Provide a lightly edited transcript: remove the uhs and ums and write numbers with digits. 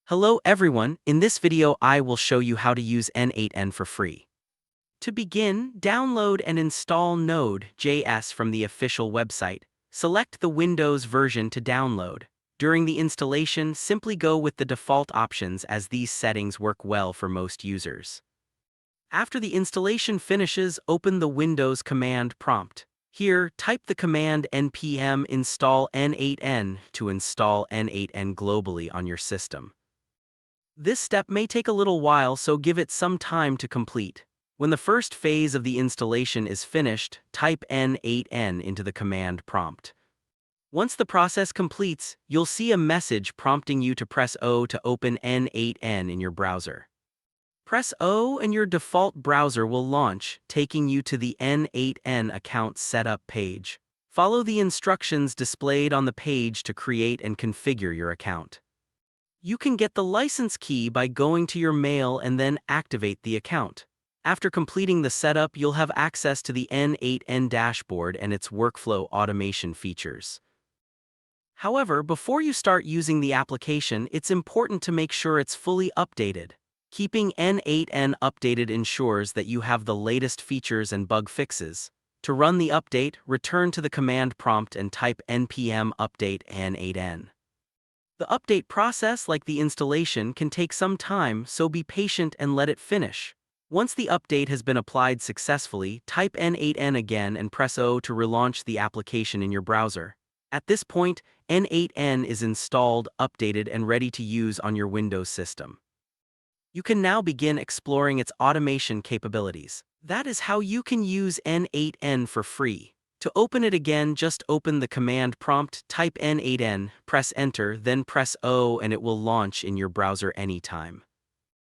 Hello everyone, in this video I will show you how to use N8N for free. To begin, download and install Node.js from the official website. Select the Windows version to download. During the installation, simply go with the default options as these settings work well for most users. After the installation finishes, open the Windows command prompt. Here, type the command npm install N8N to install N8N globally on your system. This step may take a little while, so give it some time to complete. When the first phase of the installation is finished, type N8N into the command prompt. Once the process completes, you'll see a message prompting you to press O to open N8N in your browser. Press O and your default browser will launch, taking you to the N8N account setup page. Follow the instructions displayed on the page to create and configure your account. You can get the license key by going to your mail and then activate the account. After completing the setup, you'll have access to the N8N dashboard and its workflow automation features. However, before you start using the application, it's important to make sure it's fully updated. Keeping N8N updated ensures that you have the latest features and bug fixes. To run the update, return to the command prompt and type npm update N8N. The update process, like the installation, can take some time, so be patient and let it finish. Once the update has been applied successfully, type N8N again and press O to relaunch the application in your browser. At this point, N8N is installed, updated, and ready to use on your Windows system. You can now begin exploring its automation capabilities. That is how you can use N8N for free. To open it again, just open the command prompt, type N8N, press enter, then press O and it will launch in your browser anytime.